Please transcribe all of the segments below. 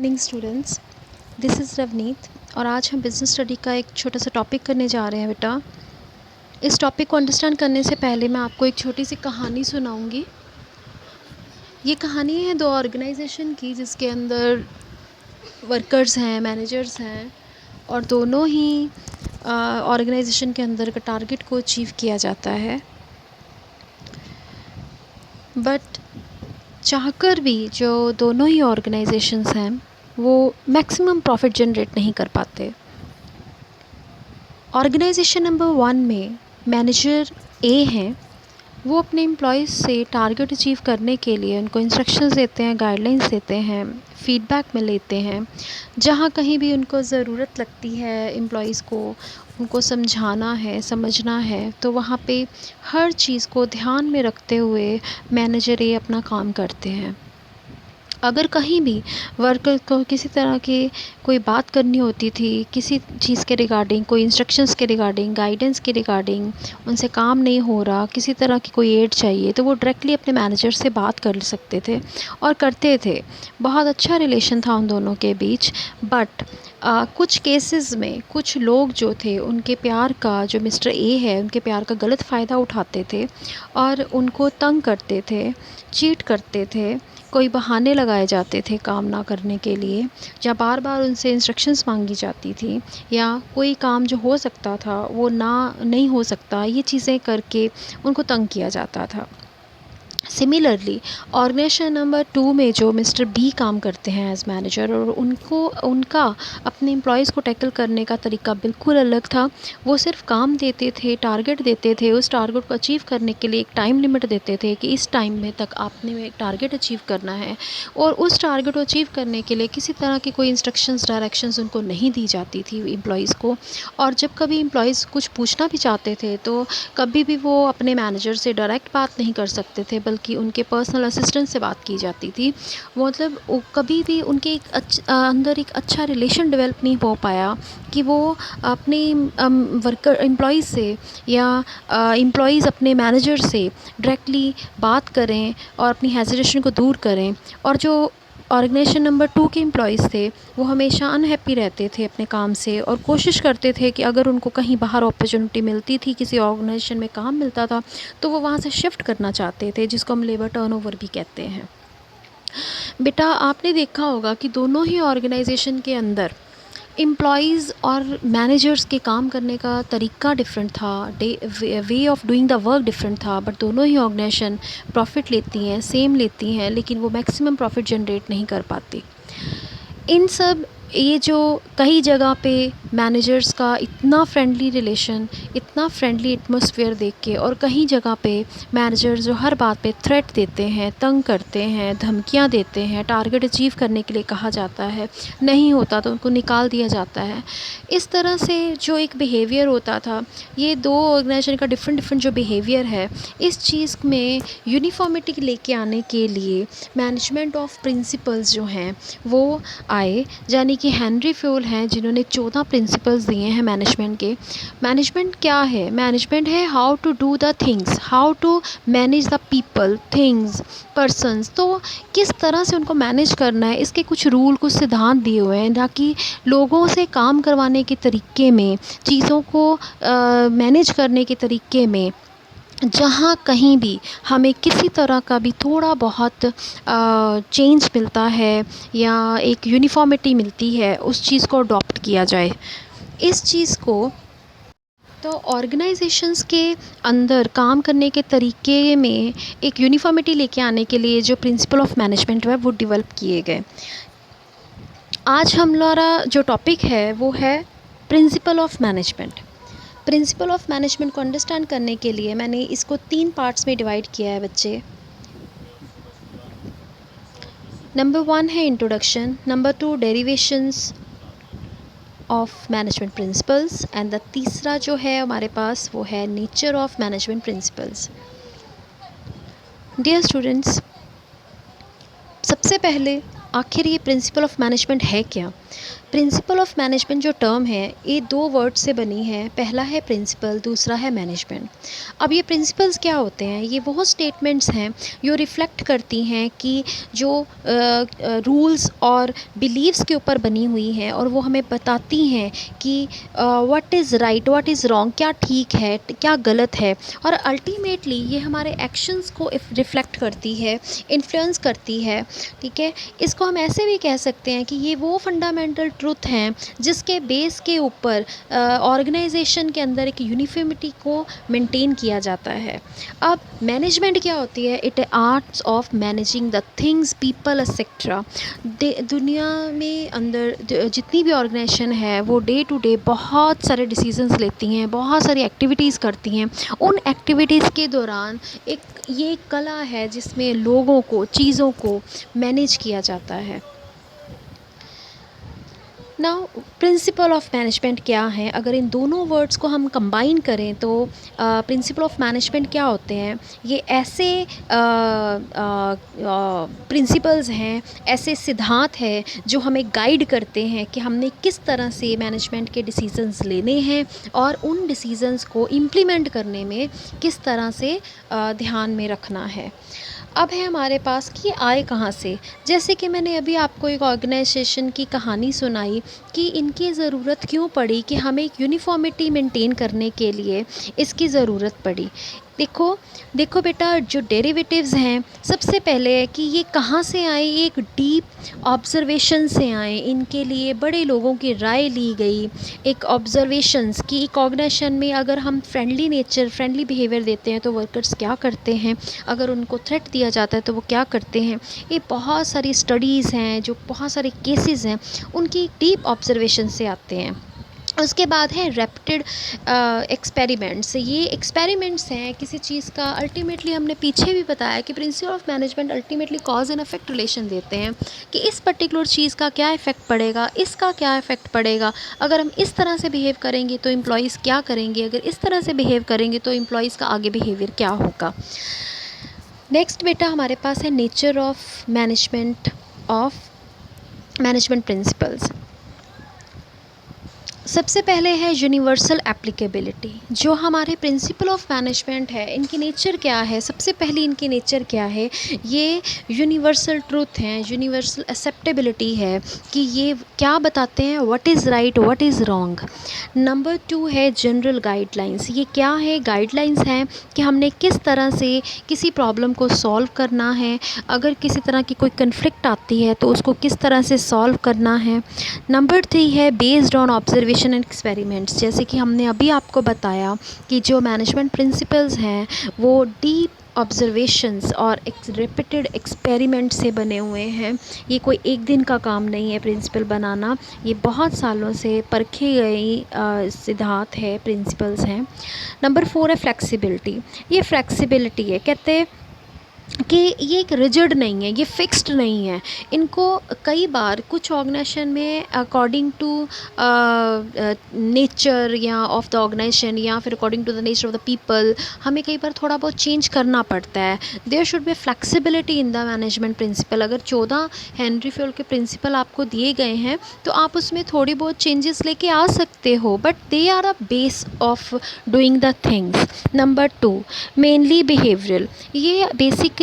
Morning students, this is Ravneet और आज हम बिज़नेस स्टडी का एक छोटा सा टॉपिक करने जा रहे हैं बेटा। इस टॉपिक को अंडरस्टैंड करने से पहले मैं आपको एक छोटी सी कहानी सुनाऊंगी। ये कहानी है दो ऑर्गेनाइजेशन की जिसके अंदर वर्कर्स हैं, मैनेजर्स हैं और दोनों ही ऑर्गेनाइजेशन के अंदर का टारगेट को अचीव किया जाता है। बट चाहकर भी जो दोनों ही ऑर्गेनाइजेशंस हैं वो मैक्सिमम प्रॉफिट जनरेट नहीं कर पाते। ऑर्गेनाइजेशन नंबर 1 में मैनेजर ए हैं, वो अपने एम्प्लॉयज़ से टारगेट अचीव करने के लिए उनको इंस्ट्रक्शंस देते हैं, गाइडलाइंस देते हैं, फीडबैक में लेते हैं। जहाँ कहीं भी उनको ज़रूरत लगती है एम्प्लॉयज़ को उनको समझाना है, समझना है, तो वहाँ पे हर चीज़ को ध्यान में रखते हुए मैनेजर ए अपना काम करते हैं। अगर कहीं भी वर्कर को किसी तरह की कोई बात करनी होती थी, किसी चीज़ के रिगार्डिंग, कोई इंस्ट्रक्शंस के रिगार्डिंग, गाइडेंस के रिगार्डिंग, उनसे काम नहीं हो रहा, किसी तरह की कोई एड चाहिए, तो वो डायरेक्टली अपने मैनेजर से बात कर सकते थे और करते थे। बहुत अच्छा रिलेशन था उन दोनों के बीच। बट कुछ केसेस में कुछ लोग जो थे उनके प्यार का, जो मिस्टर ए है, उनके प्यार का गलत फ़ायदा उठाते थे और उनको तंग करते थे, चीट करते थे। कोई बहाने लगाए जाते थे काम ना करने के लिए, या बार बार उनसे इंस्ट्रक्शंस मांगी जाती थी, या कोई काम जो हो सकता था वो नहीं हो सकता, ये चीज़ें करके उनको तंग किया जाता था। सिमिलरली ऑर्गेनाइजेशन नंबर 2 में जो मिस्टर बी काम करते हैं एज़ मैनेजर, और उनका अपने एम्प्लॉयज़ को टैकल करने का तरीका बिल्कुल अलग था। वो सिर्फ काम देते थे, टारगेट देते थे, उस टारगेट को अचीव करने के लिए एक टाइम लिमिट देते थे कि इस टाइम में तक आपने एक टारगेट अचीव करना है, और उस टारगेट को अचीव करने के लिए किसी तरह की कोई इंस्ट्रक्शंस, डायरेक्शंस उनको नहीं दी जाती थी एम्प्लॉयज़ को। और जब कभी एम्प्लॉयज़ कुछ पूछना भी चाहते थे तो कभी भी वो अपने मैनेजर से डायरेक्ट बात नहीं कर सकते थे, बल्कि उनके पर्सनल असिस्टेंट से बात की जाती थी। मतलब कभी भी उनके अंदर एक अच्छा रिलेशन डेवलप नहीं हो पाया कि वो अपने वर्कर एम्प्लॉयज़ से या एम्प्लॉयज़ अपने मैनेजर से डायरेक्टली बात करें और अपनी हेजिटेशन को दूर करें। और जो ऑर्गेनाइजेशन नंबर 2 के एम्प्लॉयज़ थे वो हमेशा अनहैप्पी रहते थे अपने काम से, और कोशिश करते थे कि अगर उनको कहीं बाहर अपॉर्चुनिटी मिलती थी, किसी ऑर्गेनाइजेशन में काम मिलता था, तो वो वहाँ से शिफ्ट करना चाहते थे, जिसको हम लेबर टर्नओवर भी कहते हैं। बेटा आपने देखा होगा कि दोनों ही ऑर्गेनाइजेशन के अंदर एम्प्लॉयज़ और मैनेजर्स के काम करने का तरीका डिफरेंट था, way of doing the work different था। बट दोनों ही ऑर्गेनाइजेशन प्रॉफिट लेती हैं, सेम लेती हैं, लेकिन वो मैक्सिमम प्रॉफिट जनरेट नहीं कर पाती। इन सब ये जो कई जगह पे मैनेजर्स का इतना फ्रेंडली रिलेशन, इतना फ्रेंडली एटमॉस्फेयर देख के, और कहीं जगह पे मैनेजर्स जो हर बात पे थ्रेट देते हैं, तंग करते हैं, धमकियां देते हैं, टारगेट अचीव करने के लिए कहा जाता है, नहीं होता तो उनको निकाल दिया जाता है। इस तरह से जो एक बिहेवियर होता था, ये दो ऑर्गेनाइजेशन का डिफरेंट जो बिहेवियर है, इस चीज़ में यूनिफॉर्मिटी लेके आने के लिए मैनेजमेंट ऑफ प्रिंसिपल्स जो हैं वो आए, यानी कि हेनरी फ्यूल हैं जिन्होंने 14 प्रिंसिपल्स दिए हैं मैनेजमेंट के। मैनेजमेंट क्या है? मैनेजमेंट है how to do the things, how to manage the people, things, persons. तो किस तरह से उनको मैनेज करना है, इसके कुछ रूल, कुछ सिद्धांत दिए हुए हैं, ताकि लोगों से काम करवाने के तरीके में, चीज़ों को मैनेज करने के तरीके में, जहाँ कहीं भी हमें किसी तरह का भी थोड़ा बहुत चेंज मिलता है या एक यूनिफॉर्मिटी मिलती है, उस चीज़ को अडॉप्ट किया जाए। इस चीज़ को तो ऑर्गेनाइजेशंस के अंदर काम करने के तरीके में एक यूनिफॉर्मिटी लेके आने के लिए जो प्रिंसिपल ऑफ मैनेजमेंट है वो डेवलप किए गए। आज हमारा जो टॉपिक है वो है principal of management. Principal of management को अंडरस्टैंड करने के लिए मैंने इसको 3 पार्ट्स में डिवाइड किया है बच्चे। नंबर 1 है introduction, number 2 derivations of management principles, and the तीसरा जो है हमारे पास वो है nature of management principles. Dear students, सबसे पहले आखिर ये प्रिंसिपल ऑफ मैनेजमेंट है क्या? प्रिंसिपल ऑफ मैनेजमेंट जो टर्म है ये दो वर्ड से बनी है। पहला है प्रिंसिपल, दूसरा है मैनेजमेंट। अब ये प्रिंसिपल्स क्या होते हैं? ये वो स्टेटमेंट्स हैं जो रिफ्लेक्ट करती हैं कि जो रूल्स और बिलीव्स के ऊपर बनी हुई हैं और वो हमें बताती हैं कि what is right, what is wrong, क्या ठीक है, क्या गलत है। और अल्टीमेटली ये हमारे एक्शंस को रिफ्लेक्ट करती है, इन्फ्लुएंस करती है। ठीक है, इसको हम ऐसे भी कह सकते हैं कि ये वो फंडामेंटल ट्रुथ हैं जिसके बेस के ऊपर ऑर्गेनाइजेशन के अंदर एक यूनिफॉर्मिटी को मेंटेन किया जाता है। अब मैनेजमेंट क्या होती है? It arts of managing the things, people etcetera. दुनिया में अंदर जितनी भी ऑर्गेनाइजेशन है वो डे टू डे बहुत सारे डिसीजंस लेती हैं, बहुत सारी एक्टिविटीज़ करती हैं। उन एक्टिविटीज़ के दौरान ये कला है जिसमें लोगों को, चीज़ों को मैनेज किया जाता है। नाउ प्रिंसिपल ऑफ मैनेजमेंट क्या है? अगर इन दोनों वर्ड्स को हम कंबाइन करें तो प्रिंसिपल ऑफ मैनेजमेंट क्या होते हैं? ये ऐसे प्रिंसिपल्स हैं, ऐसे सिद्धांत हैं जो हमें गाइड करते हैं कि हमने किस तरह से मैनेजमेंट के डिसीजंस लेने हैं और उन डिसीजंस को इम्प्लीमेंट करने में किस तरह से ध्यान में रखना है। अब है हमारे पास कि ये आए कहाँ से। जैसे कि मैंने अभी आपको एक ऑर्गेनाइजेशन की कहानी सुनाई कि इनकी ज़रूरत क्यों पड़ी, कि हमें एक यूनिफॉर्मिटी मेंटेन करने के लिए इसकी ज़रूरत पड़ी। देखो देखो बेटा, जो डेरिवेटिव्स हैं सबसे पहले है कि ये कहाँ से आए, एक डीप ऑब्जर्वेशन से आए। इनके लिए बड़े लोगों की राय ली गई, एक ऑब्जर्वेशंस कि एक ऑर्गेनाइजेशन में अगर हम फ्रेंडली बिहेवियर देते हैं तो वर्कर्स क्या करते हैं, अगर उनको थ्रेट दिया जाता है तो वो क्या करते हैं। ये बहुत सारी स्टडीज़ हैं, जो बहुत सारे केसेस हैं, उनकी डीप ऑब्जर्वेशन से आते हैं। उसके बाद है रैपिड एक्सपेरिमेंट्स। ये एक्सपेरिमेंट्स हैं किसी चीज़ का। अल्टीमेटली हमने पीछे भी बताया कि principal of management ultimately cause and effect relation देते हैं कि इस पर्टिकुलर चीज़ का क्या इफ़ेक्ट पड़ेगा, इसका क्या इफ़ेक्ट पड़ेगा। अगर हम इस तरह से बिहेव करेंगे तो एम्प्लॉयज़ क्या करेंगे, अगर इस तरह से बिहेव करेंगे तो एम्प्लॉयज़ का आगे बिहेवियर क्या होगा। नेक्स्ट बेटा हमारे पास है नेचर ऑफ मैनेजमेंट प्रिंसिपल्स। सबसे पहले है यूनिवर्सल एप्लीकेबिलिटी। जो हमारे प्रिंसिपल ऑफ मैनेजमेंट है, इनकी नेचर क्या है? सबसे पहली इनकी नेचर क्या है? ये यूनिवर्सल ट्रूथ हैं, यूनिवर्सल एक्सेप्टेबिलिटी है कि ये क्या बताते हैं, what is right, what is wrong. Number 2 है जनरल गाइडलाइंस। ये क्या है? गाइडलाइंस हैं कि हमने किस तरह से किसी प्रॉब्लम को सॉल्व करना है, अगर किसी तरह की कोई कन्फ्लिक्ट आती है तो उसको किस तरह से सॉल्व करना है। नंबर 3 है based on observation and experiments. जैसे कि हमने अभी आपको बताया कि जो मैनेजमेंट प्रिंसिपल्स हैं वो डीप ऑब्जर्वेशंस और रिपीटेड एक्सपेरिमेंट से बने हुए हैं। ये कोई एक दिन का काम नहीं है प्रिंसिपल बनाना, ये बहुत सालों से परखे गई सिद्धांत है, प्रिंसिपल्स हैं। नंबर 4 है फ्लेक्सिबिलिटी। ये फ्लेक्सिबिलिटी है, कहते हैं कि ये एक रिजिड नहीं है, ये फिक्स्ड नहीं है। इनको कई बार कुछ ऑर्गेनाइजेशन में अकॉर्डिंग टू नेचर या ऑफ द ऑर्गेनाइजेशन या फिर according to the nature of the people हमें कई बार थोड़ा बहुत चेंज करना पड़ता है। There should be flexibility in the management principle. अगर 14 हेनरी फ्योल के प्रिंसिपल आपको दिए गए हैं तो आप उसमें थोड़ी बहुत चेंजेस लेके आ सकते हो, but they are a base of doing the things. Number 2 mainly behavioural. ये बेसिकली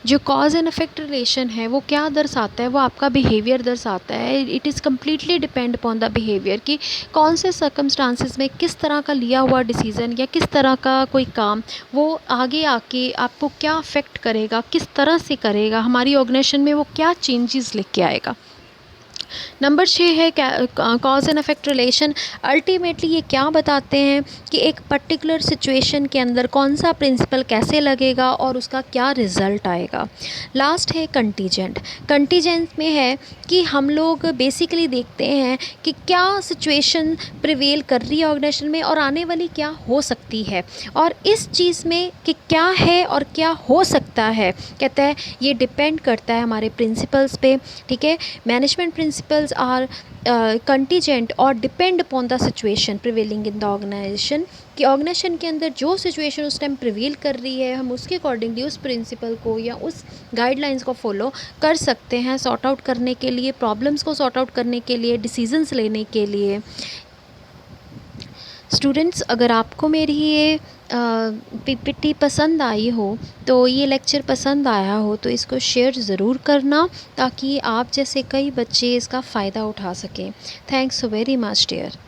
जो कॉज एंड इफेक्ट रिलेशन है वो क्या दर्शाता है? वो आपका बिहेवियर दर्शाता है। It is completely depend upon the behaviour कि कौन से सर्कमस्टांसिस में किस तरह का लिया हुआ डिसीज़न या किस तरह का कोई काम वो आगे आके आपको क्या अफेक्ट करेगा, किस तरह से करेगा, हमारी ऑर्गेनाइजेशन में वो क्या चेंजेस लेके आएगा। नंबर 6 है cause and effect relation. Ultimately ये क्या बताते हैं कि एक पर्टिकुलर सिचुएशन के अंदर कौन सा प्रिंसिपल कैसे लगेगा और उसका क्या रिज़ल्ट आएगा। लास्ट है कंटीजेंट। कंटीजेंट में है कि हम लोग बेसिकली देखते हैं कि क्या सिचुएशन प्रिवेल कर रही है ऑर्गेनाइजेशन में और आने वाली क्या हो सकती है, और इस चीज़ में कि क्या है और क्या हो सकता है, कहता है ये डिपेंड करता है हमारे प्रिंसिपल्स पे। ठीक है, management principles are contingent or depend upon the situation prevailing in the organization कि ऑर्गेनाइजेशन के अंदर जो सिचुएशन उस टाइम प्रिवेल कर रही है, हम उसके अकॉर्डिंगली उस प्रिंसिपल को या उस गाइडलाइंस को फॉलो कर सकते हैं सॉर्ट आउट करने के लिए, प्रॉब्लम्स को सॉर्ट आउट करने के लिए, डिसीजंस लेने के लिए। स्टूडेंट्स, अगर आपको मेरी ये पीपीटी पसंद आई हो, तो ये लेक्चर पसंद आया हो, तो इसको शेयर ज़रूर करना, ताकि आप जैसे कई बच्चे इसका फ़ायदा उठा सकें। Thanks very much dear.